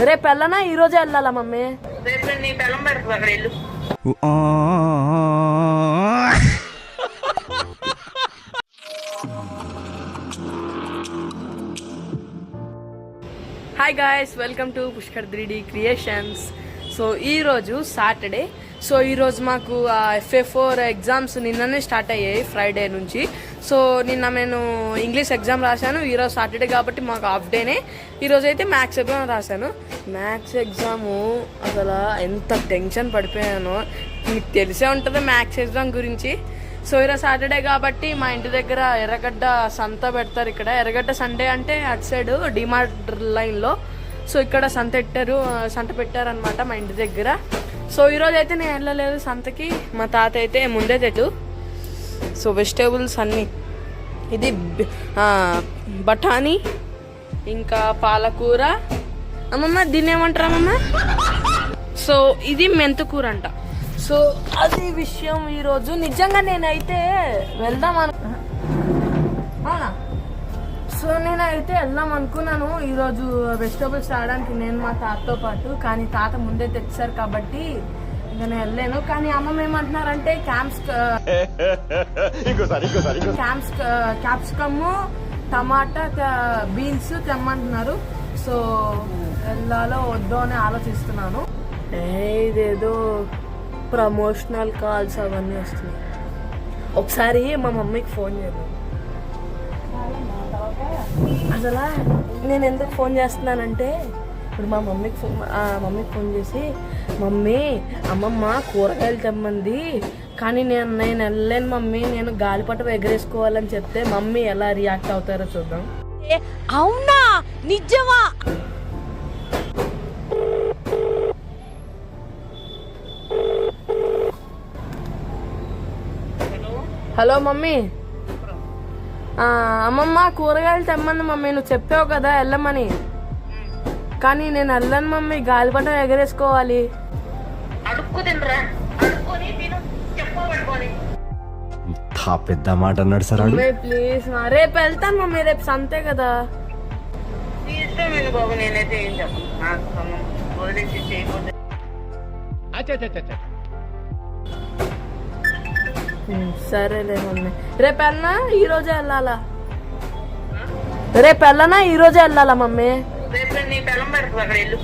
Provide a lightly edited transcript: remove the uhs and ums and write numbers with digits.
రేపు వెళ్ళనా ఈ రోజే వెళ్ళాలా మమ్మీ? రేపు నీ బెల్లం పెడతావు అక్కడ వెళ్ళు. Hi guys, welcome to Pushkar 3D creations. So ఈరోజు సాటర్డే. సో ఈరోజు మాకు FA4 ఎగ్జామ్స్ నిన్ననే స్టార్ట్ అయ్యాయి, ఫ్రైడే నుంచి. సో నిన్న నేను ఇంగ్లీష్ ఎగ్జామ్ రాశాను. ఈరోజు సాటర్డే కాబట్టి మాకు హాఫ్ డేనే. ఈరోజు అయితే మ్యాథ్స్ ఎగ్జామ్ రాశాను. మ్యాథ్స్ ఎగ్జాము అసలు ఎంత టెన్షన్ పడిపోయానో మీకు తెలిసే ఉంటుంది మ్యాథ్స్ ఎగ్జామ్ గురించి. సో ఈరోజు సాటర్డే కాబట్టి మా ఇంటి దగ్గర ఎర్రగడ్డ సంత పెడతారు. ఇక్కడ ఎర్రగడ్డ సండే అంటే అటు సైడ్ డిమార్ట్ లైన్లో. సో ఇక్కడ సంత పెట్టారనమాట మా ఇంటి దగ్గర. సో ఈరోజు అయితే నేను వెళ్ళలేదు సంతకి. మా తాత అయితే ముందే తెలు. సో వెజిటేబుల్స్ అన్నీ, ఇది బఠానీ, ఇంకా పాలకూర. అమ్మమ్మ దీన్ని ఏమంటారు అమ్మమ్మ? సో ఇది మెంతుకూర అంట. సో అది విషయం. ఈరోజు నిజంగా నేనైతే వెళ్దాం సో నేనైతే వెళ్దాం అనుకున్నాను ఈరోజు వెజిటేబుల్స్ రావడానికి, నేను మా తాతతో పాటు. కానీ తాత ముందే తెచ్చారు కాబట్టి ఇంకా నేను వెళ్ళాను. కానీ అమ్మమ్మ ఏమంటున్నారంటే క్యాప్సికమ్, టమాటా, బీన్స్ తెమ్మంటున్నారు. సో వెళ్ళాలో వద్దో అని ఆలోచిస్తున్నాను. ఇదేదో ప్రమోషనల్ కాల్స్ అవన్నీ వస్తున్నాయి. ఒకసారి మా మమ్మీకి ఫోన్ చేద్దాం. అసలు నేను ఎందుకు ఫోన్ చేస్తున్నానంటే, ఇప్పుడు మా మమ్మీకి ఫోన్ చేసి, మమ్మీ అమ్మమ్మ కూరగాయలు తెమ్మంది కానీ నేను వెళ్ళలేను మమ్మీ, నేను గాలిపటం ఎగరేసుకోవాలని చెప్తే మమ్మీ ఎలా రియాక్ట్ అవుతారో చూద్దాం. అవునా, నిజమా? హలో మమ్మీ, అమ్మమ్మ కూరగాయలు తెమ్మంది మమ్మీ, నువ్వు చెప్పావు కదా వెళ్ళమని. కానీ నేను వెళ్ళను మమ్మీ, గాలిపటం ఎగరేసుకోవాలి. పెద్ద మాట అన్నాడు సార్. ప్లీజ్ రేపు వెళ్తాను మమ్మీ, రేపు సంతే కదా. సరేలే మమ్మీ, రేపు వెళ్ళనా ఈ రోజే వెళ్ళాలా? రేపు వెళ్ళనా ఈ రోజే వెళ్ళాలా మమ్మీ? రేపు నీ బెల్లం పెడతావు అక్కడ వెళ్ళు.